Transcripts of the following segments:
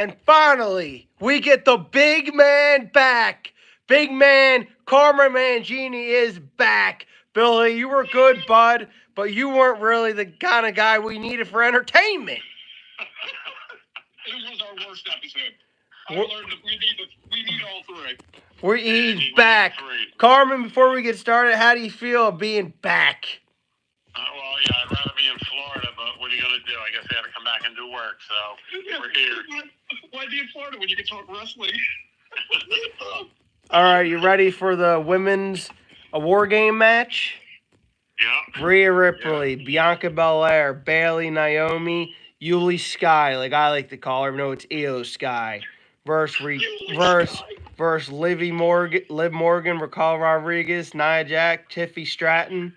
And finally, we get the big man back. Big man, Carmen Mangini is back. Billy, you were good, bud, but you weren't really the kind of guy we needed for entertainment. It was our worst episode. I learned that we need all three. He's back. Carmen, before we get started, how do you feel of being back? Well, yeah, I'd rather be in Florida, but what are you going to do? I guess I had to come back and do work, so we're here. Why be in Florida when you can talk wrestling? All right, you ready for the women's war game match? Yeah. Rhea Ripley, Bianca Belair, Bayley, Naomi, Yuli Sky, like I like to call her. No, it's Io Sky. Versus Liv Morgan, Raquel Rodriguez, Nia Jax, Tiffany Stratton,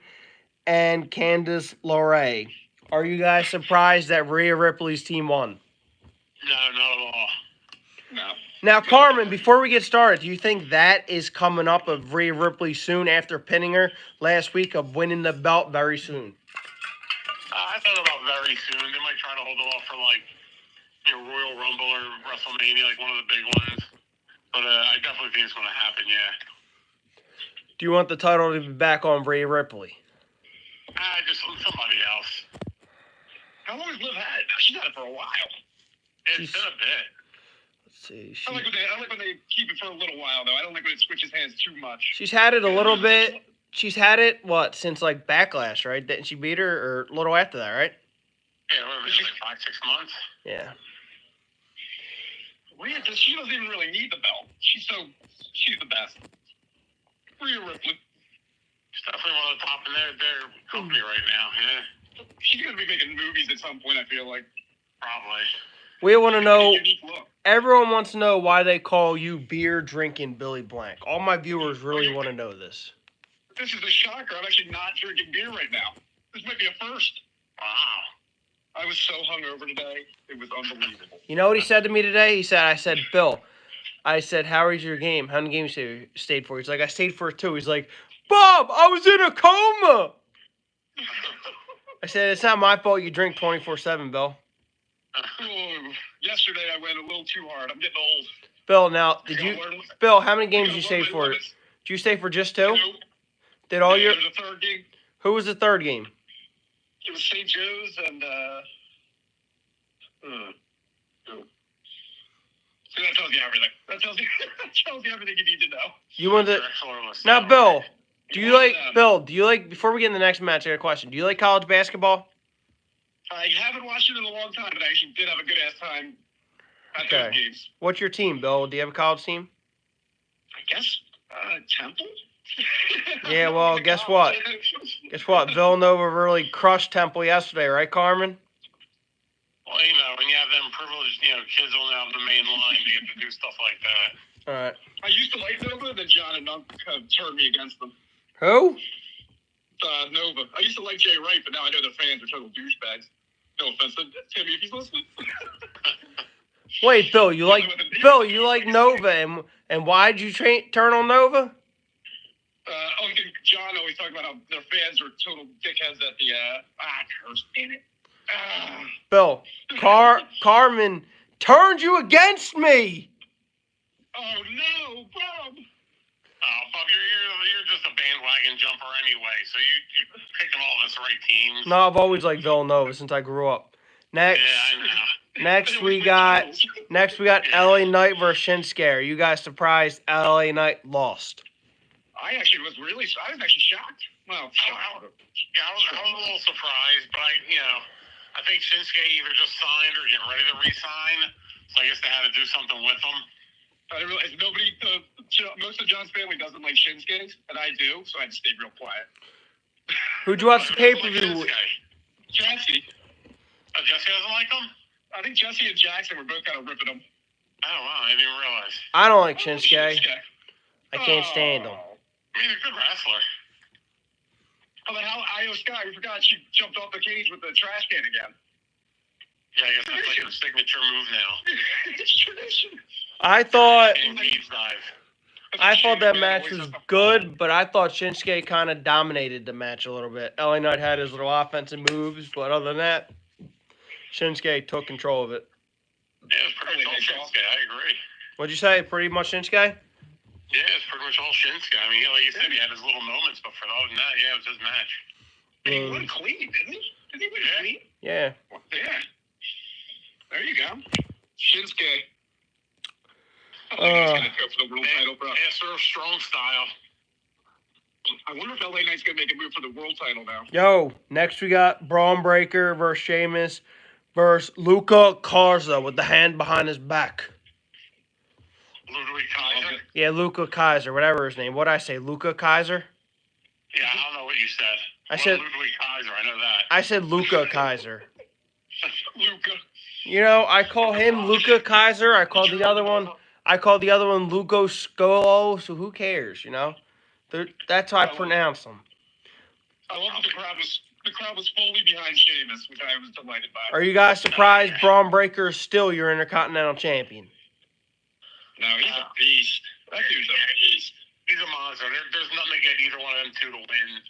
and Candice LeRae. Are you guys surprised that Rhea Ripley's team won? No, not at all. No. Now, Carmen, before we get started, do you think that is coming up of Rhea Ripley soon after pinning her last week of winning the belt very soon? I thought about very soon. They might try to hold it off for Royal Rumble or WrestleMania, like one of the big ones. But I definitely think it's going to happen, yeah. Do you want the title to be back on Rhea Ripley? Just somebody else. How long has Liv had it now? She's had it for a while. It's been a bit. Let's see. I like when they keep it for a little while, though. I don't like when it switches hands too much. She's had it a little bit. She's had it, since Backlash, right? Didn't she beat her, or a little after that, right? Yeah, what was it, 5-6 months? Yeah. Weird, because she doesn't even really need the belt. She's the best. Rhea Ripley. She's definitely one of the top in their company right now, yeah. She's going to be making movies at some point, I feel like. Probably. We want to know, Unique look. everyone wants to know why they call you beer drinking Billy Blank. All my viewers really want to know this. This is a shocker. I'm actually not drinking beer right now. This might be a first. Wow. I was so hungover today. It was unbelievable. You know what he said to me today? I said, Bill, how was your game? How many games you stayed for? He's like, I stayed for 2. He's like, Bob, I was in a coma. I said, it's not my fault you drink 24/7, Bill. Yesterday I went a little too hard. I'm getting old. Bill, now, Bill, how many games did you stay for? Did you stay for just 2? Did all your... There was a third game. Who was the third game? It was St. Joe's and, So that tells you everything. That tells you everything you need to know. You want to... Now, Bill, do you like, before we get in the next match, I got a question. Do you like college basketball? I haven't watched it in a long time, but I actually did have a good-ass time at those games. What's your team, Bill? Do you have a college team? I guess, Temple? Yeah, well, guess what? Villanova really crushed Temple yesterday, right, Carmen? Well, when you have them privileged, kids on out the main line, you get to do stuff like that. All right. I used to like Nova, and then John and Nunk turned me against them. Who? Nova. I used to like Jay Wright, but now I know their fans are total douchebags. No offense to Timmy if he's listening. Wait, Bill, you like Nova, and why'd you turn on Nova? John always talked about how their fans are total dickheads at the curse in it. Bill, Carmen turned you against me. Oh no, Bob. Bob, you're just a bandwagon jumper anyway, so you're picking all the right teams. No, I've always liked Villanova since I grew up. Next, yeah, I know. Next we got LA Knight versus Shinsuke. Are you guys surprised LA Knight lost? I was actually shocked. Well, I was a little surprised, but I think Shinsuke either just signed or getting ready to re-sign, so I guess they had to do something with him. I didn't realize most of John's family doesn't like Shinsuke's, and I do, so I had to stay real quiet. Who'd you watch the pay-per-view with? Jesse. Jesse doesn't like him? I think Jesse and Jackson were both kind of ripping him. Oh, wow, I didn't even realize. I don't like Shinsuke. I can't stand him. I mean, he's a good wrestler. How about Io Sky? We forgot she jumped off the cage with the trash can again. Yeah, I guess that's like a signature move now. It's tradition. I thought dive. that match was good, but I thought Shinsuke kind of dominated the match a little bit. LA Knight had his little offensive moves, but other than that, Shinsuke took control of it. Yeah, it's pretty much all Shinsuke. I agree. What'd you say? Pretty much Shinsuke? Yeah, it's pretty much all Shinsuke. I mean, like you said, he had his little moments, but for other than that, yeah, it was his match. And he won clean, didn't he? Did he win clean? Yeah. Yeah. There you go. Shinsuke. I think he's going to go for the world title, bro. Yeah, sort of strong style. I wonder if LA Knight's going to make a move for the world title now. Yo, next we got Braun Breaker versus Sheamus versus Luca Garza with the hand behind his back. Ludwig Kaiser? Yeah, Luca Kaiser, whatever his name. What'd I say? Luca Kaiser? Yeah, I don't know what you said. I said Ludwig Kaiser, I know that. I said Luca Kaiser. Luca. You know, I call him Luca Kaiser. I call the other one Lugo Scolo, so who cares, you know? That's how I pronounce them. I love that the crowd was fully behind Sheamus, which I was delighted by. Are you guys surprised Braun Breaker is still your Intercontinental Champion? No, he's a beast. That dude's a beast. He's a monster. There's nothing to get either one of them two to win.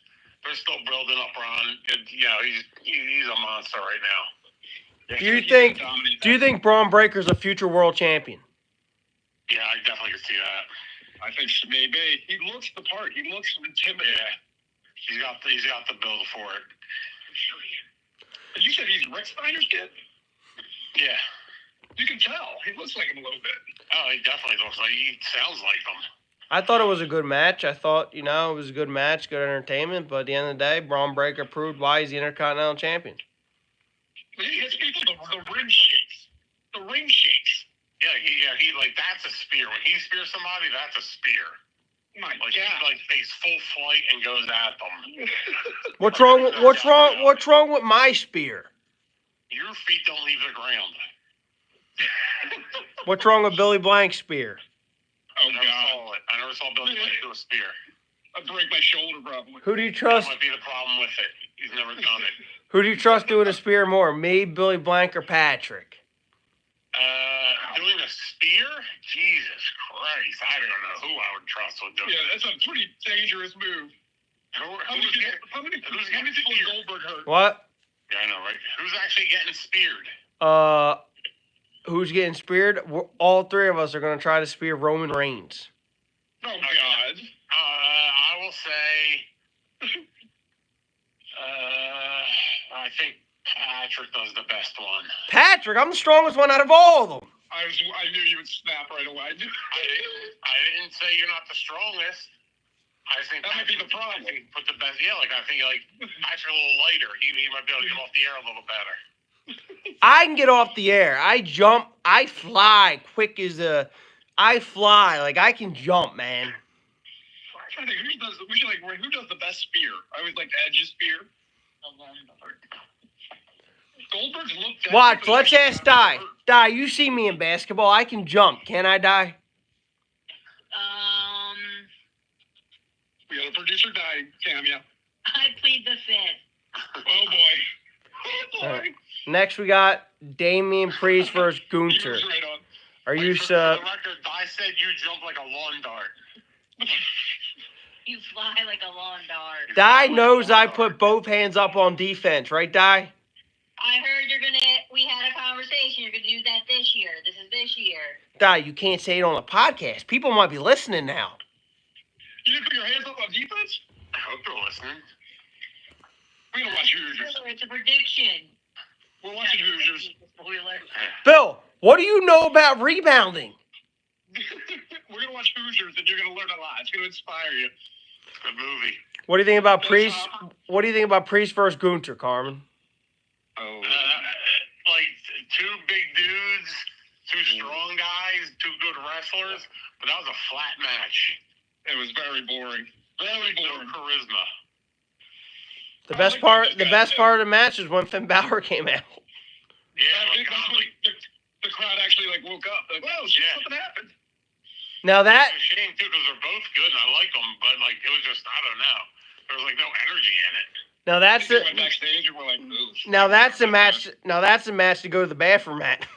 They're still building up Braun. You know, he's a monster right now. Do you think Braun Breaker's a future world champion? Yeah, I definitely could see that. I think maybe. He looks the part. He looks intimidating. Yeah. He's got the build for it. You said he's Rick Steiner's kid? Yeah. You can tell. He looks like him a little bit. Oh, he definitely looks like he sounds like him. I thought it was a good match. I thought, it was a good match, good entertainment. But at the end of the day, Braun Breaker proved why he's the Intercontinental Champion. He hits people, the ring shakes. The ring shakes. He that's a spear. When he spears somebody, that's a spear. My God. God. He takes full flight and goes at them. What's wrong with my spear? Your feet don't leave the ground. What's wrong with Billy Blank's spear? Oh, I never saw Billy Blank do a spear. I'd break my shoulder probably. Who do you trust? That might be the problem with it. He's never done it. Who do you trust doing a spear more, me, Billy Blank, or Patrick? Doing a spear? Jesus Christ. I don't know who I would trust with doing it. Yeah, that's a pretty dangerous move. How many people did Goldberg hurt? What? Yeah, I know, right? Who's actually getting speared? Who's getting speared? All three of us are going to try to spear Roman Reigns. Oh, God. I will say... I think Patrick does the best one. Patrick? I'm the strongest one out of all of them. I knew you would snap right away. I didn't say you're not the strongest. I think that might be the problem. Put the best. Yeah, I think Patrick's a little lighter. He might be able to come off the air a little better. I can get off the air. I jump. I fly quick as a. I fly like I can jump, man. I'm trying to think who does the best spear? I always like Edge's spear. Goldberg's looked at. Watch. Let's ask Di. Di, you see me in basketball. I can jump. Can I, Di? We got a producer, Di. Cameo. I plead the fifth. Oh boy. Oh boy. Right. Next, we got Damian Priest versus Gunther. Right on. Are you for the record, Di said you jump like a lawn dart. You fly like a lawn dart. Di knows I put both hands up on defense, right, Di? I heard we had a conversation. You're gonna do that this year. This is this year. Di, you can't say it on a podcast. People might be listening now. You didn't put your hands up on defense? I hope they're listening. We're gonna watch Hoosiers. It's a prediction. We're watching Hoosiers. Spoiler. Bill, what do you know about rebounding? We're gonna watch Hoosiers, and you're gonna learn a lot. It's gonna inspire you. Good movie. What do you think about Priest? What do you think about Priest versus Gunther, Carmen? Oh. Like two big dudes, two strong guys, two good wrestlers, but that was a flat match. It was very boring. Very boring. No charisma. The best part of the match is when Finn Balor came out. Yeah, the crowd actually woke up. Whoa, something happened. Now that it's a shame too, because they're both good and I like them, but it was just I don't know. There was no energy in it. Now that's the. Went backstage and we're like, oof. Now that's the match. Now that's the match to go to the bathroom at.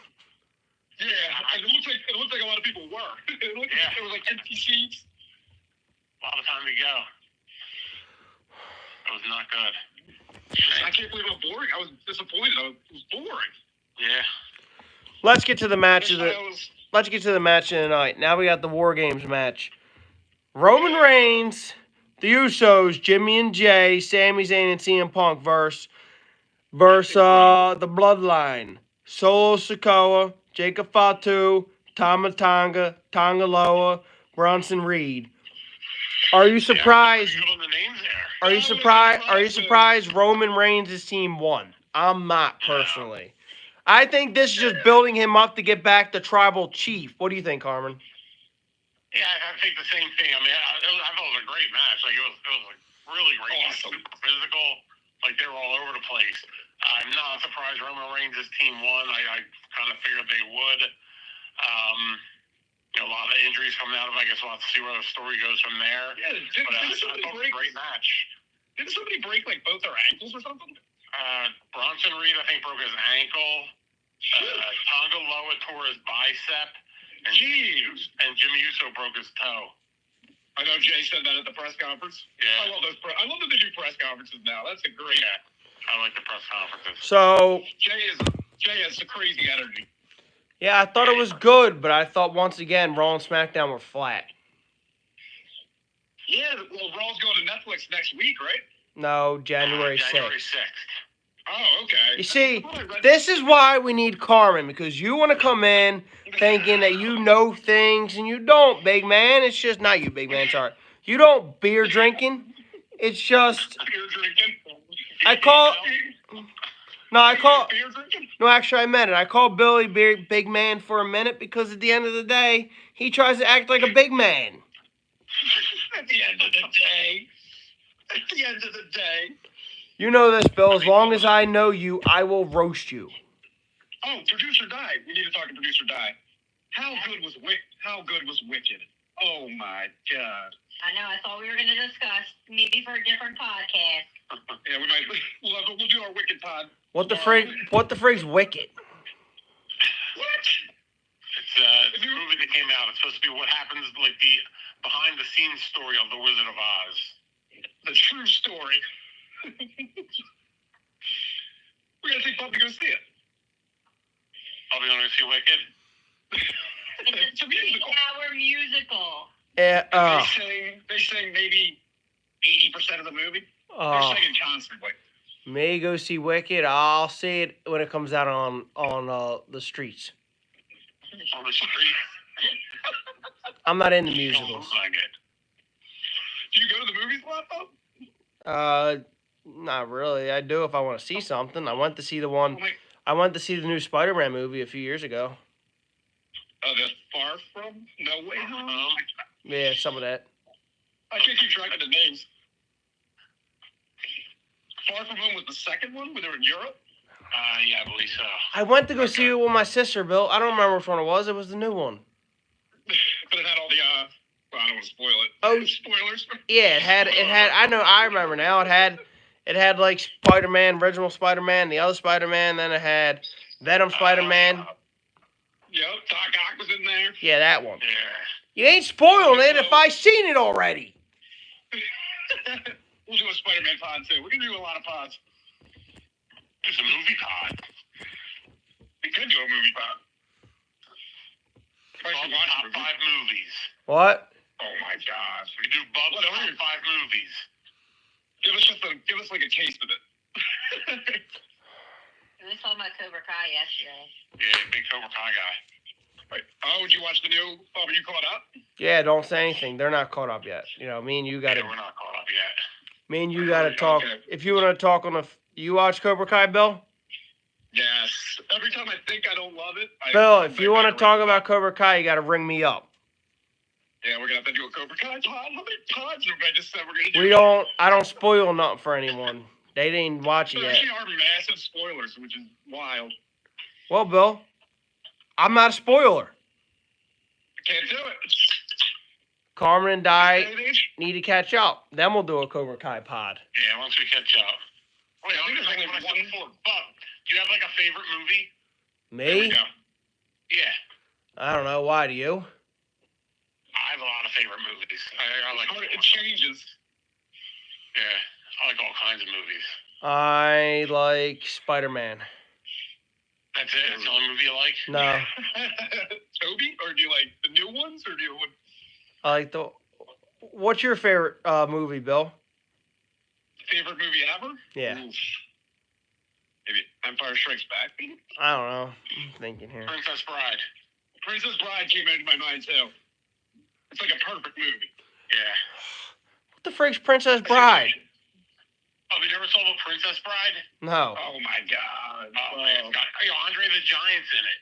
Yeah, it looked like a lot of people were. It was like empty seats. A lot of time to go. It was not good. I can't believe how boring. I was disappointed. It was boring. Yeah. Let's get to the match of the. Styles. Let's get to the match of the night. Now we got the War Games match. Roman Reigns, the Usos, Jimmy and Jay, Sami Zayn and CM Punk versus the Bloodline. Solo Sikoa, Jacob Fatu, Tama Tonga, Tonga Loa, Bronson Reed. Are you surprised? Good on the names there. Are you surprised? Are you surprised Roman Reigns' team won? I'm not personally. I think this is just building him up to get back to Tribal Chief. What do you think, Carmen? Yeah, I think the same thing. I mean, I thought it was a great match. Like, it was like really great. Awesome. Super physical. Like, they were all over the place. I'm not surprised Roman Reigns' team won. I kind of figured they would. A lot of injuries coming out of it. I guess we'll have to see where the story goes from there. Yeah, But I thought it was a great match. Didn't somebody break like both their ankles or something? Bronson Reed, I think, broke his ankle. Tonga Loa tore his bicep. And Jimmy Uso broke his toe. I know Jay said that at the press conference. Yeah. I love those. I love that they do press conferences now. That's a great. I like the press conferences. So, Jay has some crazy energy. yeah, I thought it was good, but I thought once again Raw and SmackDown were flat. Yeah, well, Raw's going to Netflix next week, right? No, January 6th. January 6th. Oh, okay. You see, this is why we need Carmen, because you want to come in thinking that you know things, and you don't, big man. It's just not you, big man. Sorry. You don't beer drinking. It's just... Beer drinking. Beer drinking. No, actually, I meant it. I called Billy big man for a minute because at the end of the day, he tries to act like a big man. At the end of the day. At the end of the day. You know this, Bill. As long as I know you, I will roast you. Oh, Producer Di. We need to talk to Producer Di. How good was Wicked? Oh my God. I know. I thought we were going to discuss maybe for a different podcast. Yeah, we might. We'll do our Wicked pod. What the frig's Wicked? What? It's a movie that came out. It's supposed to be what happens, like the behind-the-scenes story of The Wizard of Oz. The true story. We're gonna take Bob to go see it. Are we gonna see Wicked? It's a musical. 3-hour musical. Yeah. They sing maybe 80% of the movie. They're singing constantly. May go see Wicked. I'll see it when it comes out on the streets. On the street. I'm not into musicals. Like it. Do you go to the movies a lot, though? Not really. I do if I want to see something. I went to see the new Spider-Man movie a few years ago. The Far From No Way Home? Yeah, some of that. I can't keep track of the names. Far From Home was the second one when they were in Europe? Yeah, I believe so. I went to go see it with my sister, Bill. I don't remember which one it was. It was the new one. But it had all the, well, I don't want to spoil it. Oh. Spoilers? Yeah, it had, I remember now. It had like Spider-Man, original Spider-Man, the other Spider-Man, then it had Venom Spider-Man. Yep, Doc Ock was in there. Yeah, that one. Yeah. You ain't spoiling it if I seen it already. We'll do a Spider-Man pod, too. We're going to do a lot of pods. There's a movie pod. We could do a movie pod. Top 5 movies. What? Oh, my gosh. We do Bub's top 5 movies. Give us like a taste of it. We were talking about Cobra Kai yesterday. Yeah, big Cobra Kai guy. Right. Oh, did you watch the new? Oh, were you caught up? Yeah, don't say anything. They're not caught up yet. You know, me and you gotta. Yeah, we're not caught up yet. Me and you gotta talk. Okay. If you want to talk on you watch Cobra Kai, Bill? Yes. Every time I think I don't love it. Bill, if you want to talk about Cobra Kai, you gotta ring me up. Yeah, we're gonna have to do a Cobra Kai pod. How many pods have I just said we're gonna do? We don't. I don't spoil nothing for anyone. They didn't watch it There yet. actually are massive spoilers, which is wild. Well, Bill, I'm not a spoiler. Can't do it. Carmen and I Day and age? need to catch up. Then we'll do a Cobra Kai pod. Yeah, once we catch up. Wait, I think I there's think only what I said one. before. Bub, do you have like a favorite movie? There we Me? go. Yeah. I don't know. Why do you? I have a lot of favorite movies. I like It changes. Yeah, I like all kinds of movies. I like Spider-Man. That's it? That's the only movie you like? No, Toby? Or do you like the new ones? Or do you... I like the. What's your favorite movie, Bill? Favorite movie ever? Yeah. Oof. Maybe Empire Strikes Back? I don't know. I'm thinking here. Princess Bride. Princess Bride came into my mind, too. It's like a perfect movie. Yeah. What the frick's Princess Bride? Oh, you never saw The Princess Bride? No. Oh, my God. Oh, man. It's got Andre the Giant's in it.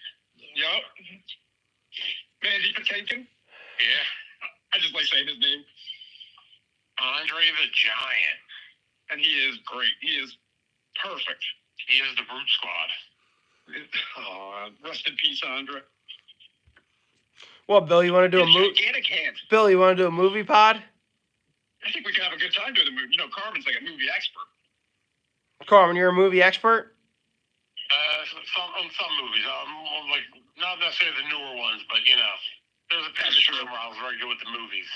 Yup. Mandy Patinkin? Yeah. I just like saying his name. Andre the Giant. And he is great. He is perfect. He is the Brute Squad. Oh, rest in peace, Andre. Well, Bill, you want to do a movie? Gigantic hands. Bill, you want to do a movie pod? I think we could have a good time doing the movie. You know, Carmen's like a movie expert. Carmen, you're a movie expert? Some movies. Like, not necessarily the newer ones, but, you know, there's a period of time where I was very good with the movies.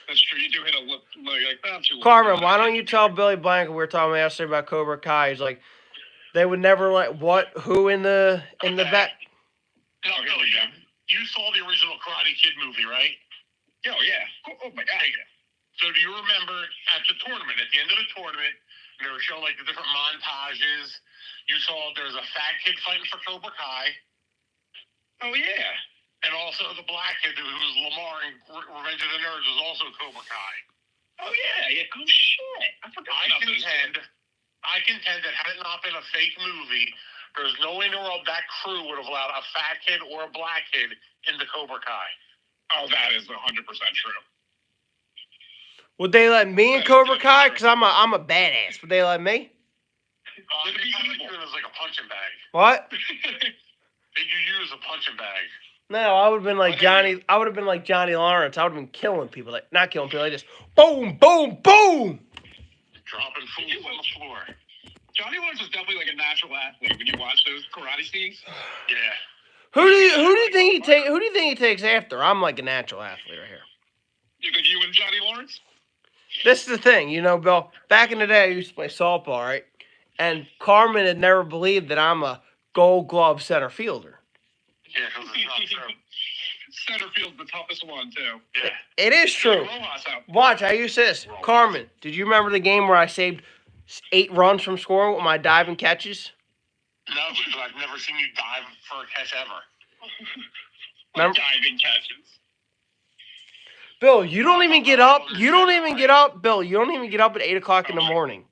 That's true. You do hit a look like, I'm too Carmen, why don't you tell Billy Blank we were talking yesterday about Cobra Kai? He's like, they would never let who in the back. No, Billy, you saw the original Karate Kid movie, right? Oh, yeah. Oh, my God. So do you remember at the tournament, at the end of the tournament, they were showing like the different montages. You saw there's a fat kid fighting for Cobra Kai. Oh, yeah. And also the black kid who was Lamar in Revenge of the Nerds was also Cobra Kai. Oh, yeah. Oh, shit. I forgot about those. I contend that had it not been a fake movie, there's no way in the world that crew would have allowed a fat kid or a black kid into Cobra Kai. Oh, that is 100% true. Would they let me in Cobra Kai? Because I'm a badass. Would they let me? They probably use it as like a punching bag. What? They use a punching bag. No, I would have been like Johnny. I would have been like Johnny Lawrence. I would have been killing people. Like not killing people. Like just boom, boom, boom. Dropping fools on the floor. Johnny Lawrence is definitely like a natural athlete when you watch those karate scenes. Yeah. Who do you think he takes after? I'm like a natural athlete right here. You think you and Johnny Lawrence? This is the thing, you know, Bill. Back in the day, I used to play softball, right? And Carmen had never believed that I'm a Gold Glove center fielder. Yeah, because it's not true. Center field's the toughest one too. Yeah. It is true. Watch, I use this. Carmen, did you remember the game where I saved 8 runs from scoring with my diving catches? No, because I've never seen you dive for a catch ever. Remember? Diving catches. Bill, you don't even get up. You don't even get up, Bill. You don't even get up at 8 o'clock in the morning.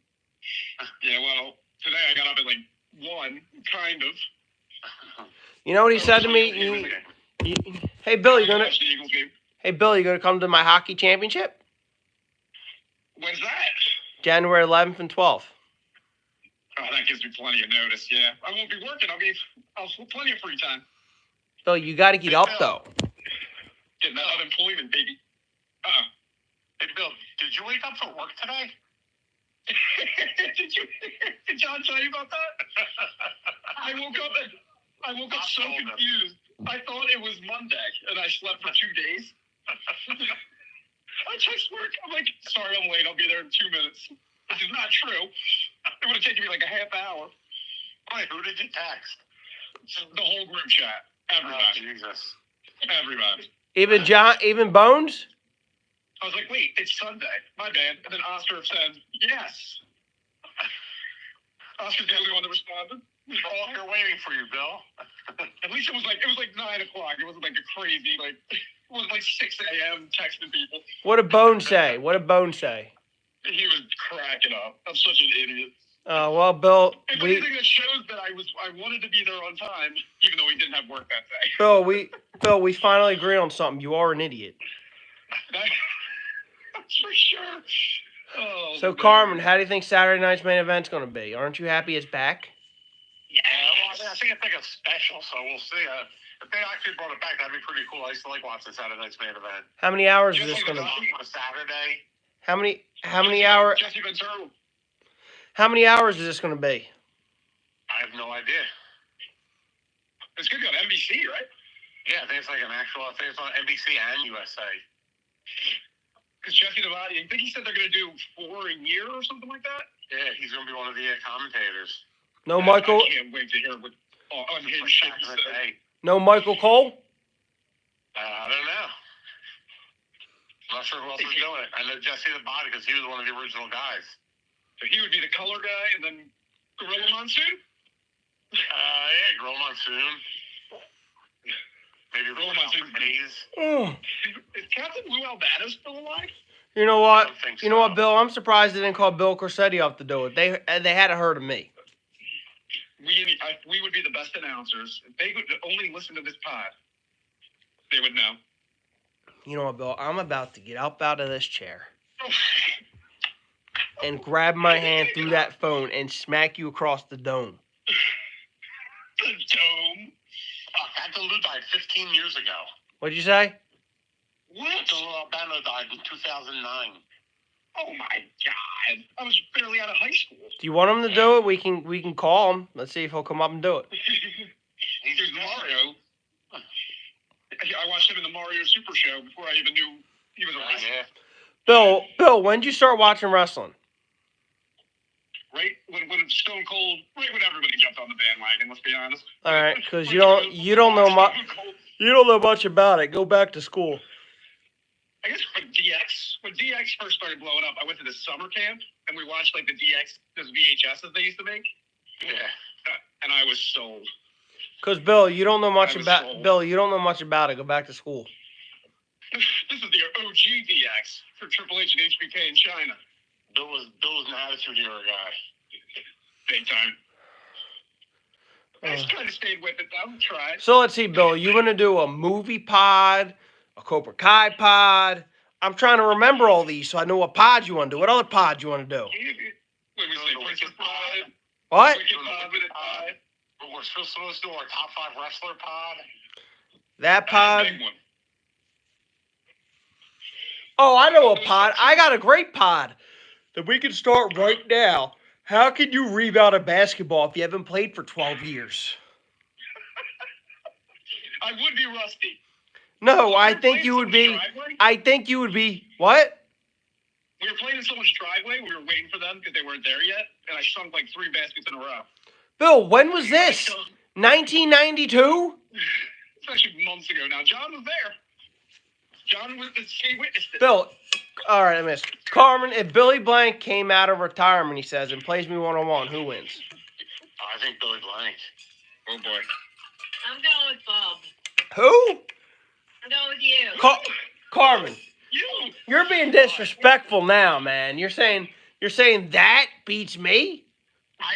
Yeah, well, today I got up at like 1, kind of. You know what he said to me? Hey, Bill, you gonna? Hey, Bill, you gonna come to my hockey championship? When's that? January 11th and 12th. Oh, that gives me plenty of notice. Yeah, I won't be working. I'll have plenty of free time. Bill, you got to get up though. Getting that unemployment, baby. Hey, Bill, did you wake up for work today? Did John tell you about that? I woke up so confused. I thought it was Monday, and I slept for 2 days. I text work. I'm like, sorry, I'm late. I'll be there in 2 minutes. This is not true. It would have taken me like a half hour. Wait, who did you text? The whole group chat. Everybody. Oh, Jesus. Everybody. Even Bones? I was like, wait, it's Sunday. My bad. And then Oscar said, yes. Oscar's the only one that responded. We're all here waiting for you, Bill. At least it was like 9 o'clock. It wasn't like a crazy, it was like 6 a.m. texting people. What did Bones say? He was cracking up. I'm such an idiot. Well, Bill, if anything, that shows that I wanted to be there on time, even though we didn't have work that day. Bill, we finally agreed on something. You are an idiot. That's for sure. Oh, so, Carmen, how do you think Saturday night's main event's going to be? Aren't you happy it's back? Yeah, well, I think it's like a special, so we'll see. If they actually brought it back, that'd be pretty cool. I used to like watching Saturday night's main event. How many hours is this going to be? On a Saturday. How many hours? Jesse Ventura. How many hours is this going to be? I have no idea. It's going to be on NBC, right? Yeah, I think it's like an actual. I think it's on NBC and USA. Because Jesse Devati, I think he said they're going to do 4 a year or something like that. Yeah, he's going to be one of the commentators. No, Michael. I can't wait to hear what. unhinged shit. Back in the day. No Michael Cole? I don't know. I'm not sure who else was doing it. I know Jesse the Body because he was one of the original guys. So he would be the color guy, and then Gorilla Monsoon? Yeah, Gorilla Monsoon. Maybe Gorilla Monsoon Monsoon. Days. Oh. Is Captain Lou Albano still alive? You know I what? don't think You know so. what, Bill? I'm surprised they didn't call Bill Corsetti off to do it. They had a heard of me. We would be the best announcers. If they could only listen to this pod, they would know. You know what, Bill? I'm about to get up out of this chair and grab my hand through that phone and smack you across the dome. The dome. Captain Lou died 15 years ago. What'd you say? What? Captain Lou Albano died in 2009. Oh my God! I was barely out of high school. Do you want him to do it? We can call him. Let's see if he'll come up and do it. There's Mario. I watched him in the Mario Super Show before I even knew he was a wrestler. Yeah. Bill, when did you start watching wrestling? Right when Stone Cold, right when everybody jumped on the bandwagon. Let's be honest. All right, because you don't know much. You don't know much about it. Go back to school. I guess when DX first started blowing up, I went to this summer camp and we watched like those VHSs they used to make. Yeah. And I was sold. Because Bill, you don't know much I was about sold. Bill. You don't know much about it. Go back to school. This is the OG DX for Triple H and HBK in China. Bill was an attitude era guy. Big time. I just kind of stayed with it though. Tried. So let's see, Bill. You want to do a movie pod, a Cobra Kai pod? I'm trying to remember all these so I know what pod you want to do. What other pod you want to do? What do we say? Princess Pod. What? Wicked Pod with a pod. We're supposed to do our top 5 wrestler pod. That pod? Big one. Oh, I know a pod. I got a great pod that we can start right now. How can you rebound a basketball if you haven't played for 12 years? I would be rusty. No, I think you would be. I think you would be. What? We were playing in someone's driveway. We were waiting for them because they weren't there yet, and I sunk like 3 baskets in a row. Bill, when was this? 1992? It's actually months ago now. John was there. John was. He witnessed it. Bill, all right, I missed. Carmen, if Billy Blank came out of retirement, he says, and plays me one-on-one, who wins? I think Billy Blank. Oh boy. I'm going with Bob. Who? I'm going with you. Carmen, You. you're being disrespectful now, man. You're saying that beats me? I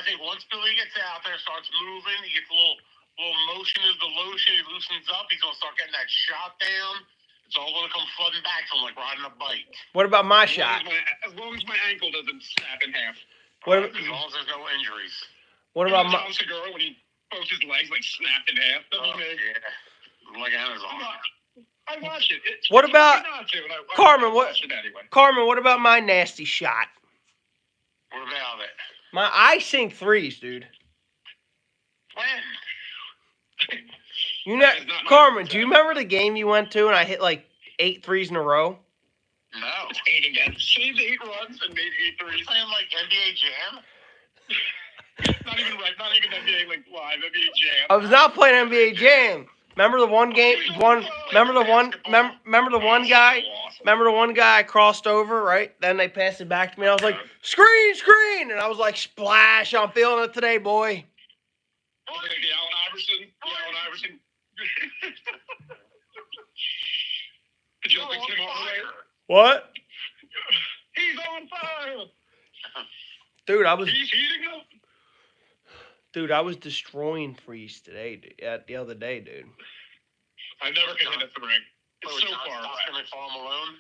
think once Billy gets out there, starts moving, he gets a little motion is the lotion, he loosens up, he's gonna start getting that shot down. It's all gonna come flooding back to him like riding a bike. What about my shot? As long as my ankle doesn't snap in half. What, As long as there's no injuries. what about my? Tom Segura when he both his legs like snapped in half. Oh, yeah. Like Amazon. I watch it. What about- not to, and I Carmen, what- watch it anyway. Carmen, what about my nasty shot? What about it? I sink threes, dude. When? You know, That is not my Carmen, forte. do you remember the game you went to and I hit like 8 threes in a row? No. It's 8 again. Saved 8 runs and made 8 threes. Playing like NBA Jam? Not even NBA like live NBA Jam. I was not playing NBA Jam. Remember the one game? Remember the one guy? Remember the one guy I crossed over, right? Then they passed it back to me. I was like, screen! And I was like, splash, I'm feeling it today, boy. Like the Allen Iverson. Did you think him over there? What? He's on fire. Dude, He's heating up. I was destroying threes today, the other day, dude. I never can hit a three. It's so far away. Gonna fall Malone?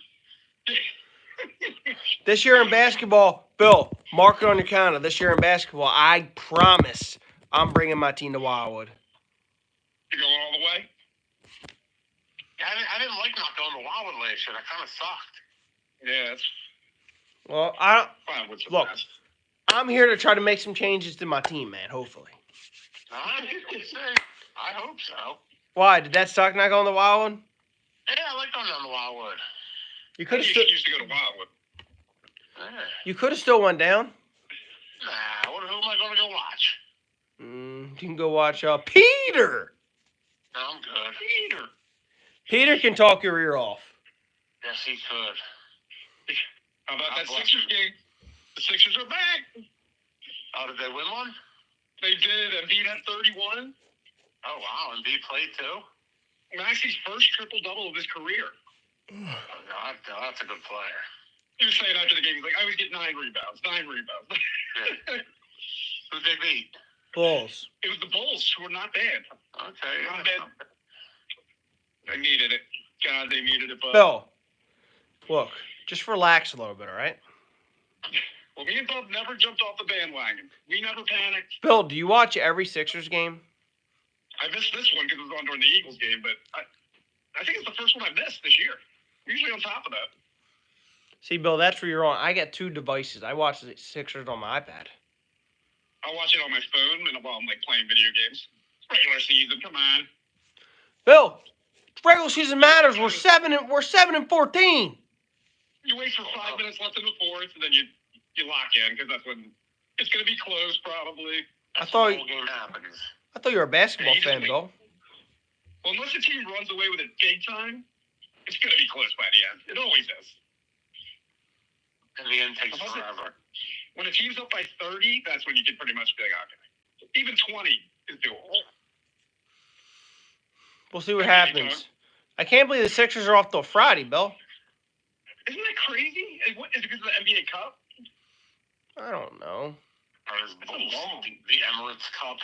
This year in basketball, Bill, mark it on your calendar. This year in basketball, I promise I'm bringing my team to Wildwood. You going all the way? I didn't like not going to Wildwood last year. That kind of sucked. Yeah, it's Well, fine. What's the Look. best? I'm here to try to make some changes to my team, man, hopefully. I hope so. Why? Did that suck not going to Wildwood? Yeah, I like going down to Wildwood. You I could have used to go to Wildwood. Yeah. You could have still went down. Nah, who am I going to go watch? You can go watch Peter. No, I'm good. Peter can talk your ear off. Yes, he could. How about that Sixers game? The Sixers are back. Oh, did they win one? They did. Embiid had 31. Oh, wow. Embiid played too? Maxi's first triple-double of his career. Oh, God, that's a good player. He was saying after the game, he's like, I always get 9 rebounds. Yeah. Who'd they beat? Bulls. It was the Bulls, who were not bad. Okay. Not bad. They needed it. God, they needed it, but... Bill, look, just relax a little bit, all right? Well, me and Bub never jumped off the bandwagon. We never panicked. Bill, do you watch every Sixers game? I missed this one because it was on during the Eagles game, but I think it's the first one I've missed this year. Usually on top of that. See, Bill, that's where you're on. I got 2 devices. I watch the Sixers on my iPad. I watch it on my phone and while I'm like playing video games. Regular season, come on. Bill, regular season matters. We're 7-14. You wait for 5 minutes left in the fourth, and then you lock in because that's when it's going to be close, probably. I thought the whole game happens. I thought you were a basketball fan, Bill. Well, unless the team runs away with it big time, it's going to be close by the end. It always is. And the end takes forever. When a team's up by 30, that's when you can pretty much be like, okay. Even 20 is doable. We'll see what happens. I can't believe the Sixers are off till Friday, Bill. Isn't that crazy? Is it because of the NBA Cup? I don't know. Or is the Emirates Cup.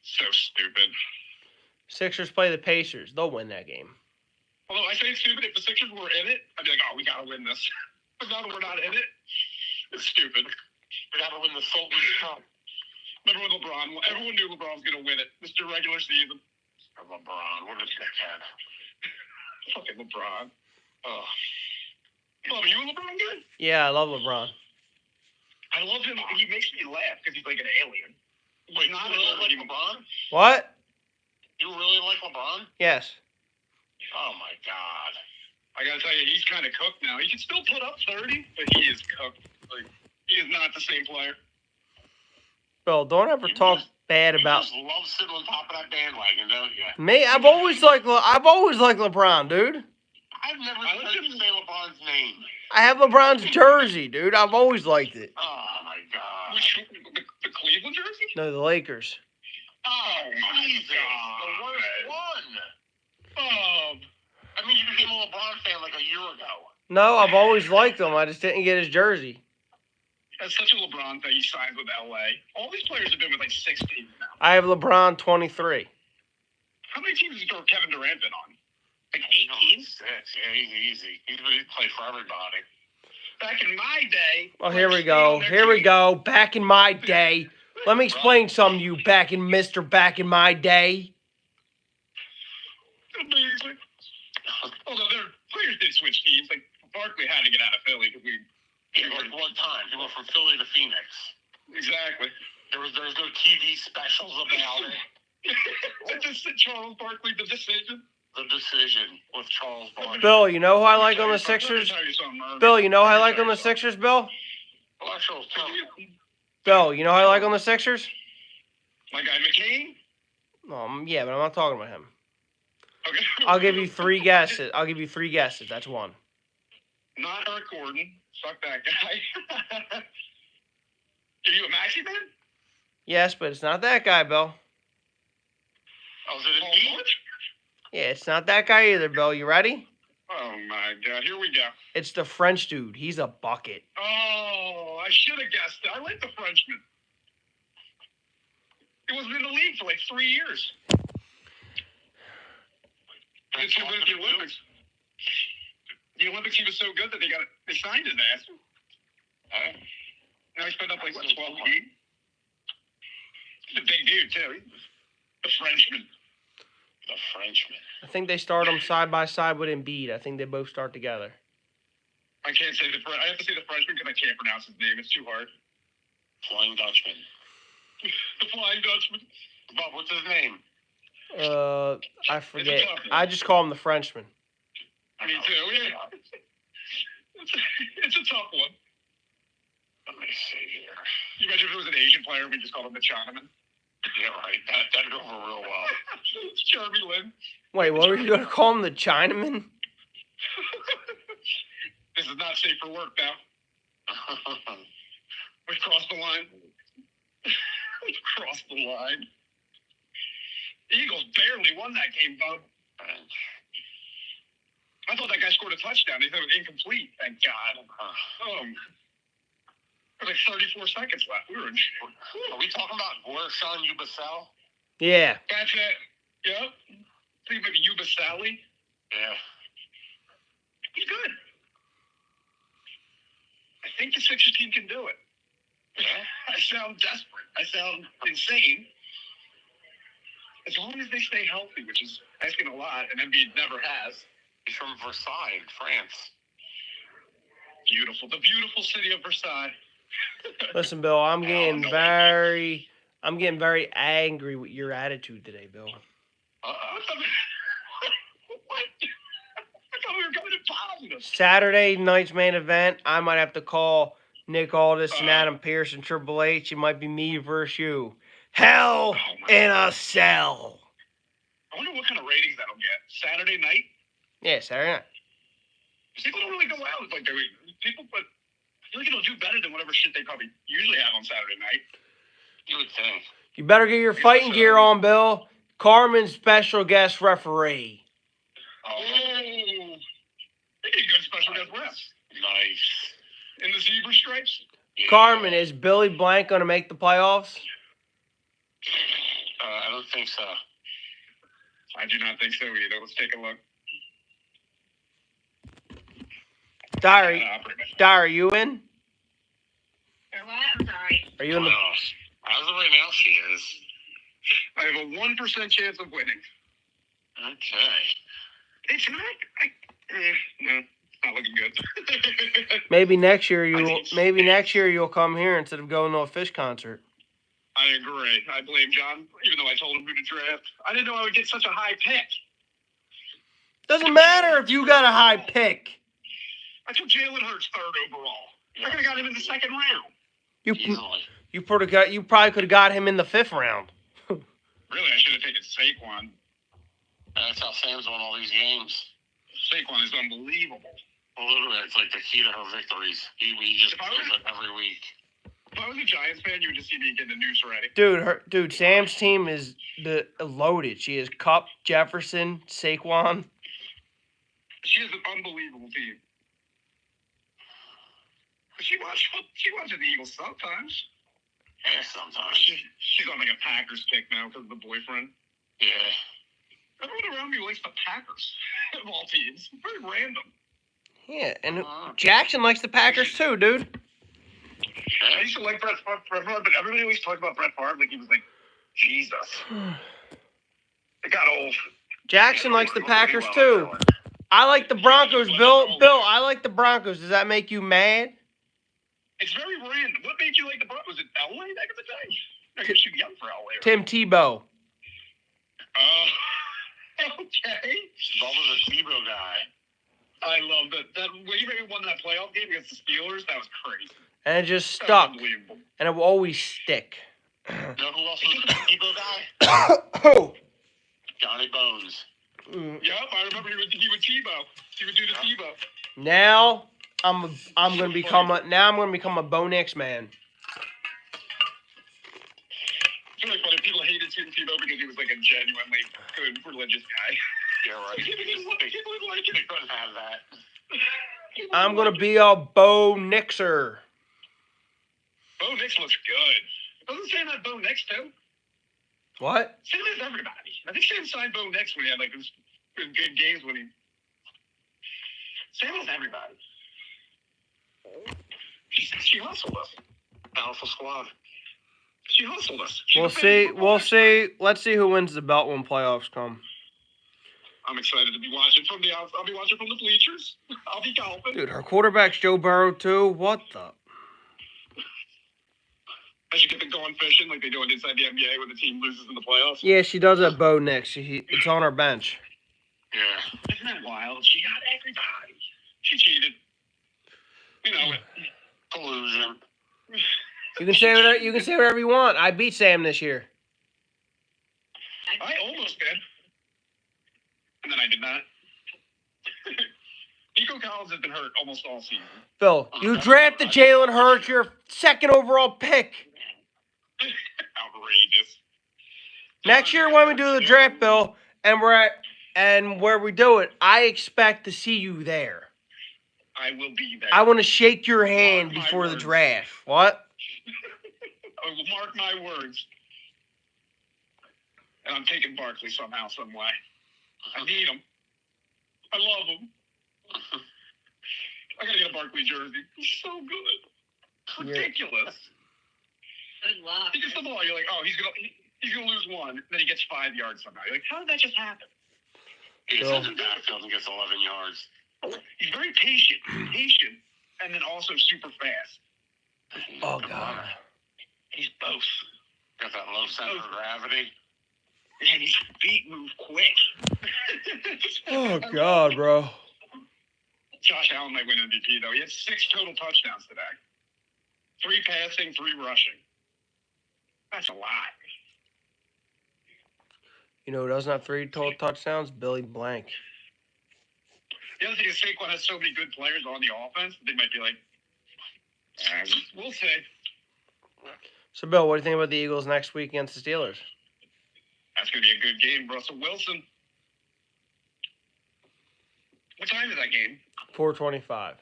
So stupid. Sixers play the Pacers. They'll win that game. Although I say it's stupid, if the Sixers were in it, I'd be like, oh, we got to win this. But now that we're not in it, it's stupid. We got to win the Sultan's Cup. Remember when everyone knew LeBron was going to win it. Mr. Regular Season. LeBron, what a dickhead. Fucking LeBron. Oh, are you a LeBron guy? Yeah, I love LeBron. I love him. He makes me laugh because he's like an alien. Wait, not really like LeBron? What? You really like LeBron? Yes. Oh, my God. I got to tell you, he's kind of cooked now. He can still put up 30, but he is cooked. Like, he is not the same player. Bill, don't ever talk bad about. You just love sitting on top of that bandwagon, don't you? Me? I've always liked LeBron, dude. I've never heard you say LeBron's name. I have LeBron's jersey, dude. I've always liked it. Oh, my God. The Cleveland jersey? No, the Lakers. Oh, Jesus. The worst one. I mean, you became a LeBron fan like a year ago. No, I've always liked him. I just didn't get his jersey. That's such a LeBron thing. He signed with LA. All these players have been with like 6 teams now. I have LeBron 23. How many teams has Kevin Durant been on? Like 8 teams? 6. Yeah, he's easy. He's played for everybody. Back in my day. Oh, here we go. Here we go. Back in my day. Let me explain something to you. Back in my day. Amazing. Although their players did switch teams. Like Barkley had to get out of Philly because we. Like one time, he went from Philly to Phoenix. Exactly. There was no TV specials about it. Charles Barkley, The Decision. The Decision with Charles Barkley. Bill, you know who I like on the Sixers? Bill, you know who I like on the Sixers, Bill? Bill, you know who I like on the Sixers? My guy McCain? Yeah, but I'm not talking about him. Okay. I'll give you 3 guesses. That's one. Not Eric Gordon. Fuck that guy. Are you a Maxi fan? Yes, but it's not that guy, Bill. Oh, is it Embiid? Yeah, it's not that guy either, Bill. You ready? Oh, my God. Here we go. It's the French dude. He's a bucket. Oh, I should have guessed it. I like the Frenchman. He wasn't in the league for like 3 years. He did so good at the Olympics. The Olympics, he was so good that they signed his ass. Now he's put up like, 12 games? He's a big dude, too. The Frenchman. The Frenchman. I think they start him side by side with Embiid. I think they both start together. I can't say I have to say the Frenchman because I can't pronounce his name. It's too hard. Flying Dutchman. The Flying Dutchman. Bob, what's his name? I forget. I just call him the Frenchman. Me too, yeah. It's a tough one. Let me see here. You imagine if it was an Asian player, we just called him the Chinaman. Yeah, right. That'd go over real well. It's Jeremy Lin. Wait, what were you going to call him? The Chinaman? This is not safe for work now. We crossed the line. We crossed the line. The Eagles barely won that game, Bob. I thought that guy scored a touchdown. They thought it was incomplete. Thank God. There was like 34 seconds left. We were in. Are we talking about Gorshon Yubasel? Yeah. That's it. Yep. I think maybe Yuba Sally. Yeah. He's good. I think the Sixers team can do it. I sound desperate. I sound insane. As long as they stay healthy, which is asking a lot, and Embiid never has. He's from Versailles, France. Beautiful. The beautiful city of Versailles. Listen, Bill, I'm getting very angry with your attitude today, Bill. What? I thought we were going to positive. Saturday night's main event, I might have to call Nick Aldis and Adam Pearce and Triple H. It might be me versus you. Hell in a Cell. I wonder what kind of ratings that'll get. Saturday night? Yeah, Saturday night. People don't really go out like people, but I feel like it'll do better than whatever shit they probably usually have on Saturday night. You would think. You better get your fighting gear on, Bill. Carmen, special guest referee. Oh. They get a good special guest ref. Nice. In the zebra stripes? Yeah. Carmen, is Billy Blank going to make the playoffs? I don't think so. I do not think so either. Let's take a look. Dyer, are you in? Or what? I'm sorry. Are you in the... As of right now, she is. I have a 1% chance of winning. Okay. It's not... no, it's not looking good. Maybe next year you'll come here instead of going to a Fish concert. I agree. I blame John, even though I told him who to draft. I didn't know I would get such a high pick. Doesn't matter if you got a high pick. I took Jalen Hurts third overall. I could have got him in the second round. You probably could have got him in the 5th round. Really, I should have taken Saquon. That's how Sam's won all these games. Saquon is unbelievable. Well, literally, it's like the key to her victories. He just plays it every week. If I was a Giants fan, you would just see me getting the news ready. Dude, Sam's team is loaded. She has Kupp, Jefferson, Saquon. She has an unbelievable team. She watches the Eagles sometimes. Yeah, sometimes. She's on like a Packers kick now because of the boyfriend. Yeah. Everyone around me likes the Packers of all teams. Very random. Yeah, and Jackson likes the Packers too, dude. I used to like Brett Favre, but everybody always talked about Brett Favre like he was like Jesus. It got old. Jackson likes the Packers too. I like the Broncos, Bill. I like the Broncos. Does that make you mad? It's very random. What made you like the Broncos? Was it Elway back in the day? I guess you're young for Elway. Tim Tebow. Okay. Bob was a Tebow guy. I love that. When he maybe won that playoff game against the Steelers, that was crazy. And it just stuck. Unbelievable. And it will always stick. You know who else was a Tebow guy? Who? Johnny Bones. Yep, I remember he would Tebow. He would do the Tebow. Now I'm gonna become a Bo Nix man. It's really funny. People hated Tim Tebow because he was like a genuinely good religious guy. Yeah, right. People would like it. They couldn't have that. I'm gonna be a Bo Nixer. Bo Nix looks good. Doesn't Sam have Bo Nix too? What? Sam has everybody. I think Sam signed Bo Nix when he had like those good games when he. Sam has everybody. She hustled us. Alpha squad. She hustled us. We'll see. Let's see who wins the belt when playoffs come. I'm excited to be watching from the outside. I'll be watching from the bleachers. I'll be golfing. Dude, her quarterback's Joe Burrow too. What the? I should get them going fishing like they do inside the NBA when the team loses in the playoffs. Yeah, she does have Bo Nix. It's on her bench. Yeah. Isn't that wild? She got everybody. She cheated. You know it. Collusion. You can say whatever you want. I beat Sam this year. Collins has been hurt almost all season. Bill, you drafted Jalen Hurts, your second overall pick. Outrageous. Next year when we do the draft, Bill, and where we do it, I expect to see you there. I will be there. I want to shake your hand Mark my before the words. draft. What? I will mark my words. And I'm taking Barkley somehow, some way. I need him. I love him. I gotta get a Barkley jersey. He's so good. It's ridiculous. Good luck. He gets the ball. You're like, oh, he's gonna lose one. Then he gets 5 yards somehow. You're like, how did that just happen? He gets in the backfield and gets 11 yards. He's very patient, and then also super fast. Oh, God. He's both. Got that low center of gravity. And his feet move quick. Oh, God, bro. Josh Allen might win MVP, though. He had 6 total touchdowns today. 3 passing, 3 rushing. That's a lot. You know who doesn't have 3 total touchdowns? Billy Blank. The other thing is Saquon has so many good players on the offense, they might be like, we'll see. So, Bill, what do you think about the Eagles next week against the Steelers? That's going to be a good game. Russell Wilson. What time is that game? 4:25.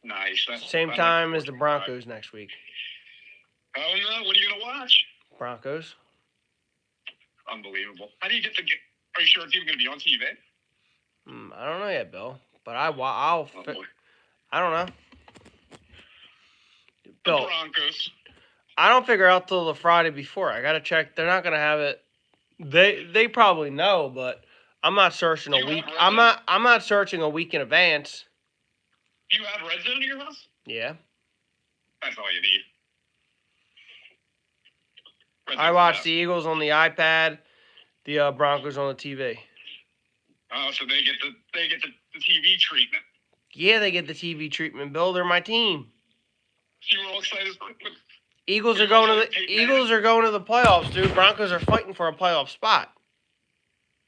Nice. Same I time like as the Broncos next week. Oh, no. What are you going to watch? Broncos. Unbelievable. How do you get the game? Are you sure it's even going to be on TV? I don't know yet, Bill. But I don't know. The Bill, Broncos. I don't figure out till the Friday before. I gotta check. They're not gonna have it. They probably know, but I'm not searching a week. I'm not searching a week in advance. Do you have Red Zone in your house? Yeah. That's all you need. I watch the Eagles on the iPad, the Broncos on the TV. Oh, so they get the TV treatment. Yeah, they get the TV treatment, Bill. They're my team. So you were all excited. Eagles are going to the playoffs, dude. Broncos are fighting for a playoff spot.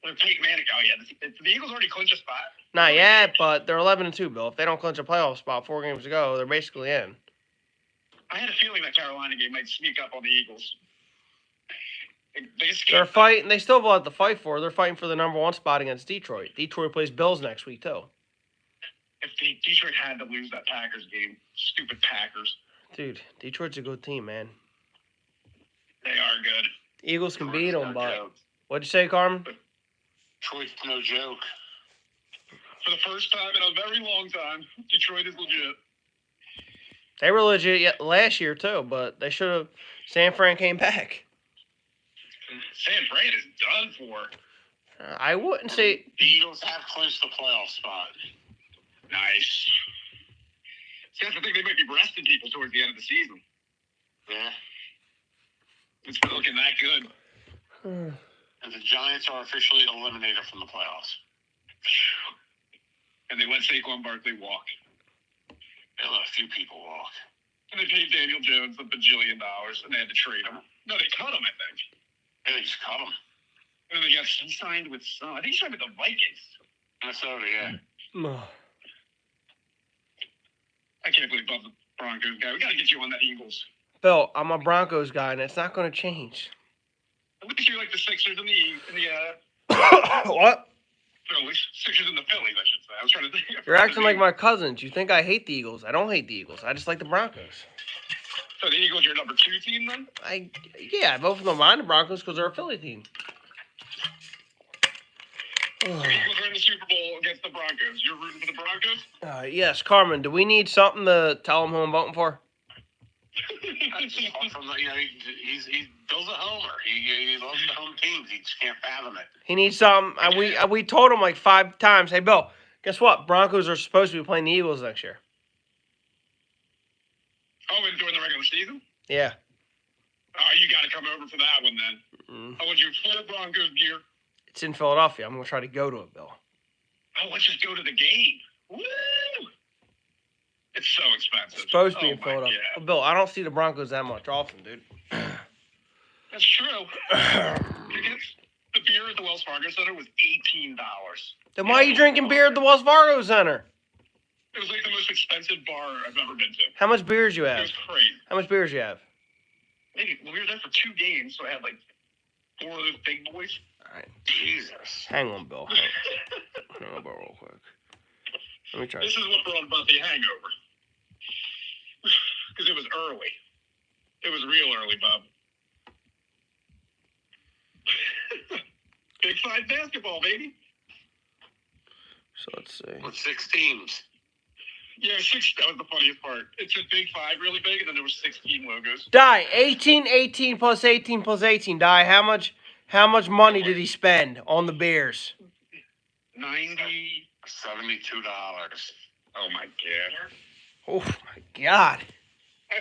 Peyton Manning. Oh yeah, the Eagles already clinched a spot. Not yet, but they're 11-2, Bill. If they don't clinch a playoff spot 4 games to go, they're basically in. I had a feeling that Carolina game might sneak up on the Eagles. They're fighting. They still have a lot to fight for. They're fighting for the number 1 spot against Detroit. Detroit plays Bills next week too. If Detroit had to lose that Packers game, stupid Packers. Dude, Detroit's a good team, man. They are good. Eagles can beat them, but what'd you say, Carmen? Detroit's no joke. For the first time in a very long time, Detroit is legit. They were legit last year too, but they should have. San Fran came back. San Fran is done for. I wouldn't say. The Eagles have clinched the playoff spot. Nice. See, that's the thing. They might be resting people towards the end of the season. Yeah. It's been looking that good. And the Giants are officially eliminated from the playoffs. And they let Saquon Barkley walk. They let a few people walk. And they paid Daniel Jones $1 bajillion, and they had to trade him. No, they cut him, I think. Yeah, they just cut him. And then he signed with I think he signed with the Vikings. Minnesota, yeah. I can't believe Bob the Broncos guy. We got to get you on the Eagles. Bill, I'm a Broncos guy, and it's not going to change. At least you're like the Sixers and the What? Phillies. Sixers and the Phillies, I should say. I was trying to think. You're acting like my cousins. You think I hate the Eagles. I don't hate the Eagles. I just like the Broncos. So the Eagles are your number 2 team then? Yeah, I vote for the Broncos because they're a Philly team. The Eagles are in the Super Bowl against the Broncos. You're rooting for the Broncos? Yes, Carmen, do we need something to tell them who I'm voting for? He Bill's a homer. He loves the home teams. He just can't fathom it. He needs something. We told him like 5 times, hey, Bill, guess what? Broncos are supposed to be playing the Eagles next year. Oh, and during the regular season? Yeah. Oh, you got to come over for that one then. I want you full Broncos gear. It's in Philadelphia. I'm going to try to go to it, Bill. Oh, let's just go to the game. Woo! It's so expensive. It's supposed to be in Philadelphia. Well, Bill, I don't see the Broncos that much often, dude. That's true. The beer at the Wells Fargo Center was $18. Then why are you drinking beer at the Wells Fargo Center? It was like the most expensive bar I've ever been to. How much beers you It have? was crazy. How much beers you have? Maybe we were there for 2 games, so I had like 4 of those big boys. All right. Jesus. Hang on, Bill. Hang on, Bill, real quick. Let me try. This is what brought about the hangover. Because it was early. It was real early, Bob. Big 5 basketball, baby. So let's see. With 6 teams. Yeah, 6. That was the funniest part. It said Big 5 really big, and then there was 16 logos. Die 18, 18 plus 18 plus 18. Die. How much money did he spend on the beers? 90. $72. Oh my god. Oh my God.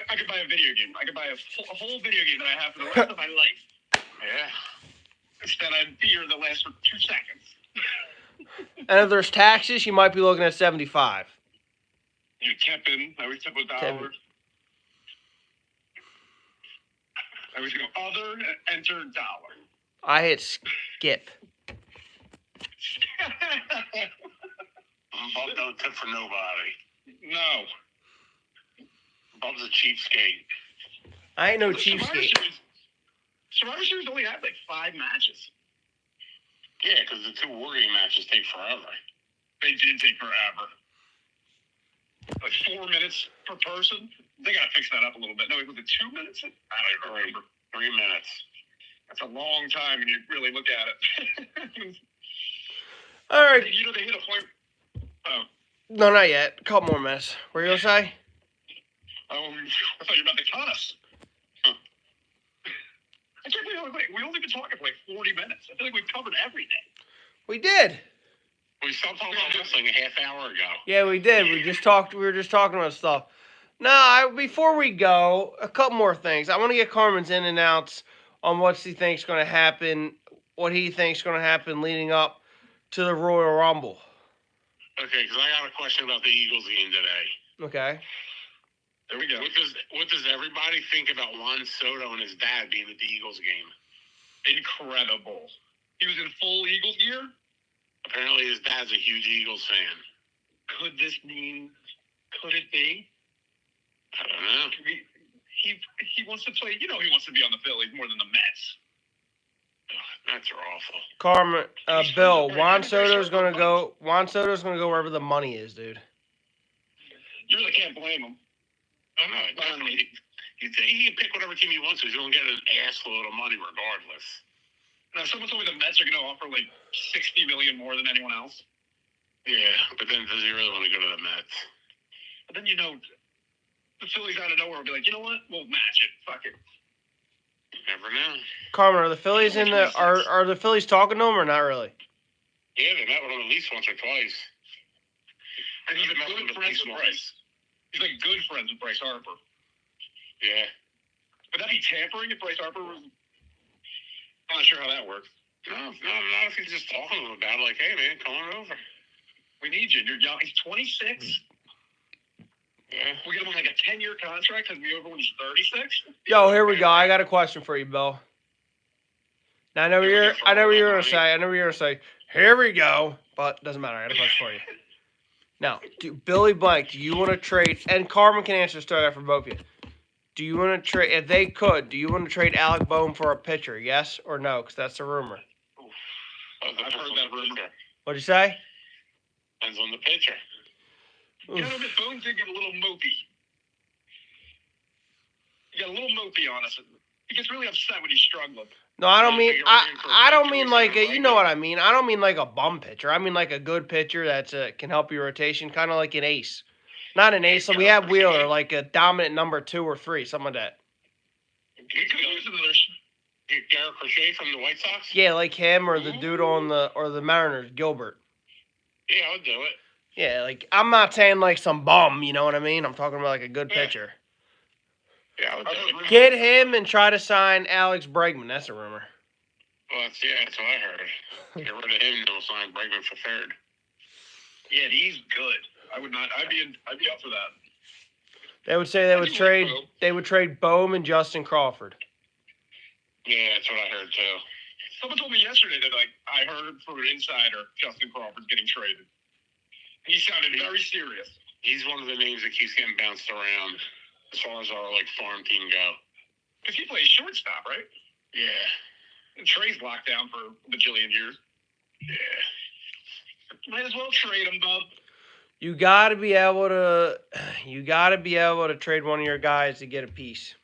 I could buy a video game. I could buy a whole video game that I have for the rest of my life. Yeah. Instead, I'd beer that lasts for 2 seconds. And if there's taxes, you might be looking at 75. You tip in. I always tip $1. Tip. I always go other, enter $1. I hit skip. Bob don't tip for nobody. No. Bob's a cheapskate. I ain't no The cheapskate. Survivor Series only had like 5 matches. Yeah, because the 2 War Game matches take forever. They did take forever. Like 4 minutes per person. They gotta fix that up a little bit. No, was it 2 minutes? I don't even remember. 3 minutes. That's a long time when you really look at it. All right. You know they hit a point. Oh, No, not yet. A couple more minutes. What are you gonna say? I thought you were about to cut us. I can't believe we only been talking for like 40 minutes. I feel like we've covered everything. We did. We stopped talking about wrestling a half hour ago. Yeah, we did. We were just talking about stuff. No, before we go, a couple more things. I want to get Carmen's in and outs on what he thinks going to happen, what he thinks going to happen leading up to the Royal Rumble. Okay, because I got a question about the Eagles game today. Okay. There we go. What does everybody think about Juan Soto and his dad being at the Eagles game? Incredible. He was in full Eagles gear. Apparently his dad's a huge Eagles fan. Could this mean? Could it be? I don't know. He wants to play. You know, he wants to be on the Phillies more than the Mets. Mets are awful. Carmen, Bill, Juan Soto's going to go wherever the money is, dude. You really can't blame him. Oh, no, definitely. He can pick whatever team he wants to. He's going to get an ass load of money regardless. Now, someone told me the Mets are going to offer like $60 million more than anyone else. Yeah, but then does he really want to go to the Mets? But then, you know, the Phillies out of nowhere will be like, you know what? We'll match it. Fuck it. Never know. Carmen, are the Phillies are the Phillies talking to him or not really? Yeah, they met with him at least once or twice. And he's good friends with Bryce. He's like good friends with Bryce Harper. Yeah. Would that be tampering if Bryce Harper was? I'm not sure how that works. No, not if he's just talking to him about it. Like, hey, man, come on over. We need you. You're young. He's 26. Yeah. We get him on like a 10-year contract because we over when he's 36. Yo, here we go. I got a question for you, Bill. Now I know what you're gonna say. Here we go. But doesn't matter. I got a question for you. Now, Billy Blank, do you want to trade? And Carmen can answer this for both of you. Do you want to trade? If they could, do you want to trade Alec Boehm for a pitcher? Yes or no? Because that's the rumor. I've heard that rumor. What'd you say? Depends on the pitcher. You know, Boone did get a little mopey. He got a little mopey on us. He gets really upset when he's struggling. No, I don't mean I don't mean like a, you know what I mean. I don't mean like a bum pitcher. I mean like a good pitcher that's can help your rotation, kind of like an ace. Not an ace. So we have Wheeler, like a dominant number 2 or 3, something like that. We could use another. Garrett Crochet from the White Sox? Yeah, like him or the dude on the Mariners, Gilbert. Yeah, I'll do it. Yeah, like I'm not saying like some bum, you know what I mean? I'm talking about like a good pitcher. Yeah, I'll do it. Get him and try to sign Alex Bregman. That's a rumor. Well, that's what I heard. Get rid of him and they'll sign Bregman for third. Yeah, he's good. I'd be up for that. They would say they would trade Boehm and Justin Crawford. Yeah, that's what I heard too. Someone told me yesterday that I heard from an insider Justin Crawford's getting traded. He sounded very serious. He's one of the names that keeps getting bounced around as far as our farm team go. Because he plays shortstop, right? Yeah. And Trey's locked down for a bajillion years. Yeah. Might as well trade him, bub. You gotta be able to trade one of your guys to get a piece.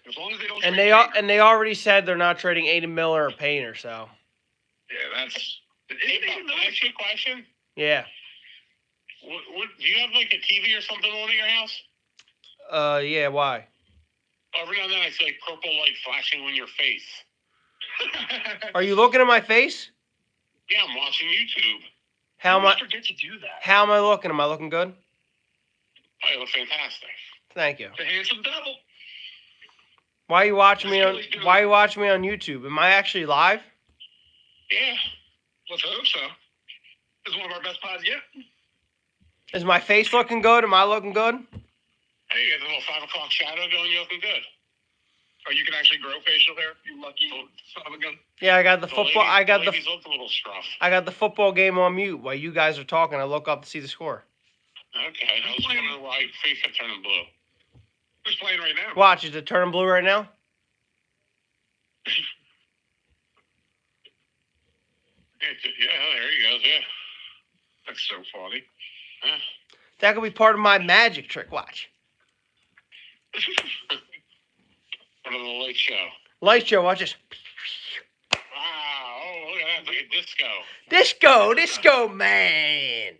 As long as they don't. And trade they already said they're not trading Aiden Miller or Painter, so. Yeah, that's. Hey, Bob, can I ask you a question? Yeah. What, do you have a TV or something on in your house? Yeah. Why? Every now and then I see purple light flashing on your face. Are you looking at my face? Yeah, I'm watching YouTube. How am I? Forget to do that. How am I looking? Am I looking good? Oh, you look fantastic. Thank you. The handsome devil. Why are you watching me on YouTube? Am I actually live? Yeah. Let's hope so. This is one of our best pods yet. Is my face looking good? Am I looking good? Hey, you got the little 5 o'clock shadow going. You're looking good. Oh, you can actually grow facial hair. You lucky son of a gun. Yeah, I got the football. Ladies, ladies look a little scruff. I got the football game on mute while you guys are talking. I look up to see the score. Okay, I was wondering why your face kept turning blue. Who's playing right now? Watch, is it turning blue right now? Yeah, there he goes. Yeah, That's so funny. yeah. That could be part of my magic trick. Watch. Part of the light show. Light show. Watch this. Wow! Oh, look at that! Look at disco. Disco, man.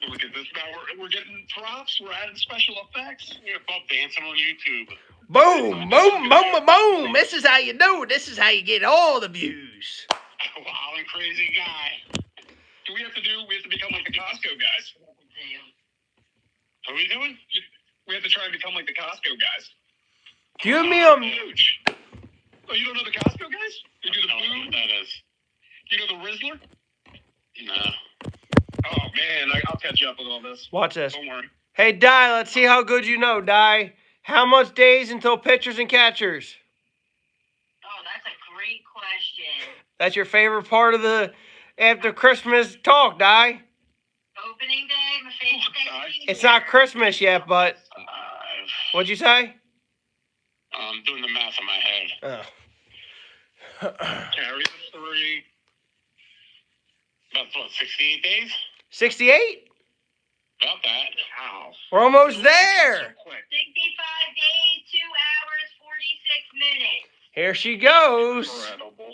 Look at this. Now we're getting props. We're adding special effects. You're Bob dancing on YouTube. Boom, boom, boom, boom, boom. This is how you do it. This is how you get all the views. Wow, and crazy guy. We have to become like the Costco guys. What are we doing? We have to try and become like the Costco guys. Give me Huge. Oh, you don't know the Costco guys? You do the I don't know food? what that is. You know the Rizzler? No. Oh, man. I'll catch you up with all this. Watch this. Don't worry. Hey, Di, let's see how good you know, Di. How much days until pitchers and catchers? Oh, that's a great question. That's your favorite part of the after Christmas talk, Di. Opening day, my favorite day. of the It's year. not Christmas yet, but what'd you say? I'm doing the math in my head. Oh. Carry the 3. About, 68 days? 68? About that. Wow. We're almost there. 65 days, 2 hours, 46 minutes. Here she goes. Incredible.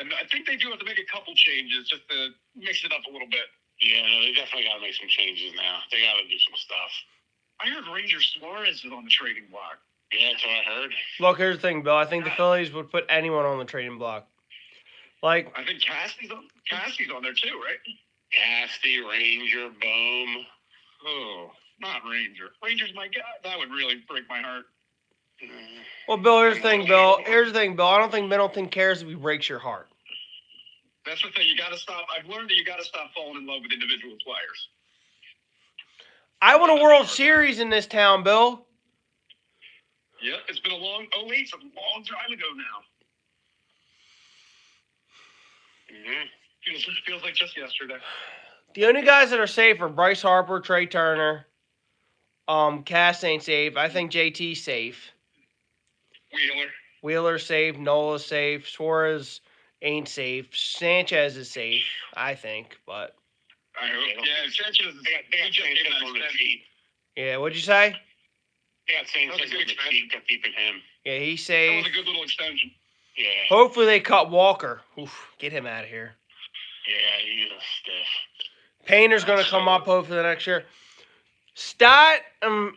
And I think they do have to make a couple changes just to mix it up a little bit. Yeah, no, they definitely got to make some changes now. They got to do some stuff. I heard Ranger Suarez is on the trading block. Yeah, that's what I heard. Look, here's the thing, Bill. I think the Phillies would put anyone on the trading block. Like, I think Cassie's on there too, right? Casty, Ranger, Bohm. Oh, not Ranger. Ranger's my guy. That would really break my heart. well, Bill, here's the thing, Bill. I don't think Middleton cares if he breaks your heart. That's the thing. You got to stop. I've learned that you got to stop falling in love with individual players. I won a World Series in this town, Bill. Yeah, it's been a long. Oh, wait, it's a long time ago now. Mm-hmm. Feels like just yesterday. The only guys that are safe are Bryce Harper, Trey Turner. Cass ain't safe. I think JT's safe. Wheeler's safe. Nola's safe. Suarez ain't safe. Sanchez is safe, I think, but. I hope. Yeah, Sanchez is. They got Sanchez on the cheap. Yeah, what'd you say? They got Sanchez on the cheap. They're keeping him. Yeah, he's That safe. was a good little extension. Yeah. Hopefully they cut Walker. Oof, get him out of here. Yeah, he's a stiff. Painter's going to come up hopefully the next year. Stott, I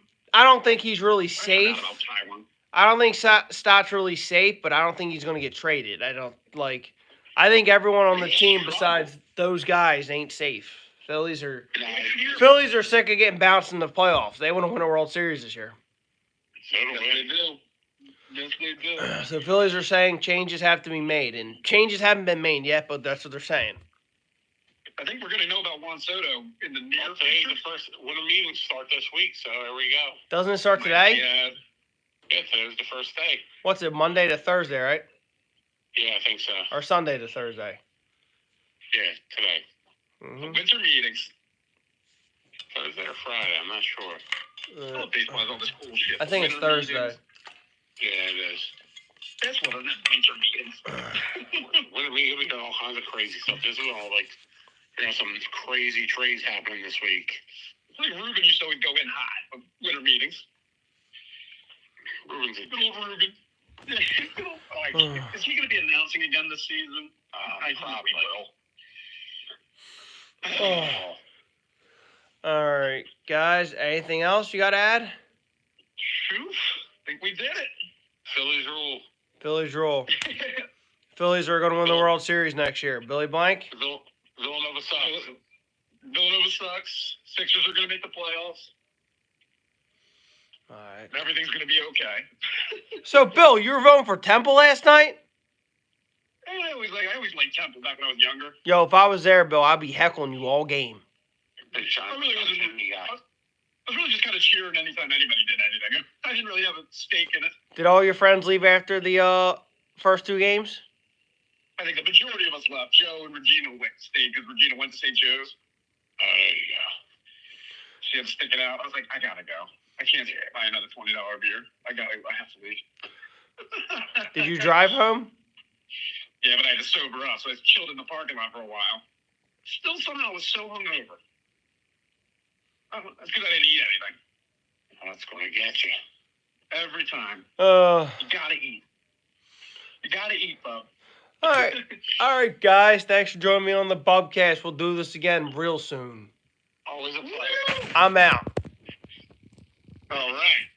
don't think he's really safe. I don't think Stott's really safe, but I don't think he's going to get traded. I think everyone on the team besides those guys ain't safe. Phillies are sick of getting bounced in the playoffs. They want to win a World Series this year. So do we. Yes, they do. So Phillies are saying changes have to be made, and changes haven't been made yet, but that's what they're saying. I think we're going to know about Juan Soto in the near Today's future. the first. When the meetings start this week, so there we go. Doesn't it start today? Yeah. Yeah, today's the first day. What's it, Monday to Thursday, right? Yeah, I think so. Or Sunday to Thursday? Yeah, today. Mm-hmm. Winter meetings. Thursday or Friday, I'm not sure. Oh, baseball has all this cool shit. I think it's Winter Thursday. meetings. Yeah, it is. That's one of them winter meetings. We got all kinds of crazy stuff. This is all like, some crazy trades happening this week. I think Ruben used to always go in hot for winter meetings. Ruben's a Good old Ruben. Is he going to be announcing again this season? I probably will. Oh. All right, guys. Anything else you got to add? Phew. Think we did it. Phillies rule. Phillies roll. Phillies are going to win the World Series next year. Billy Blank? Villanova sucks. Villanova sucks. Sixers are going to make the playoffs. All right. Everything's going to be okay. So, Bill, you were voting for Temple last night? I always liked Temple back when I was younger. Yo, if I was there, Bill, I'd be heckling you all game. Big shot. I was really just kind of cheering anytime anybody did anything. I didn't really have a stake in it. Did all your friends leave after the first two games? I think the majority of us left. Joe and Regina stayed because Regina went to St. Joe's. There you go. She had to stick it out. I was like, I gotta go. I can't buy another $20 beer. I have to leave. Did you drive home? Yeah, but I had to sober up, so I chilled in the parking lot for a while. Still somehow was so hungover. That's because I didn't eat anything. That's going to get you. Every time. You gotta eat. You gotta eat, bub. All right, guys. Thanks for joining me on the Bubcast. We'll do this again real soon. Always a pleasure. I'm out. All right.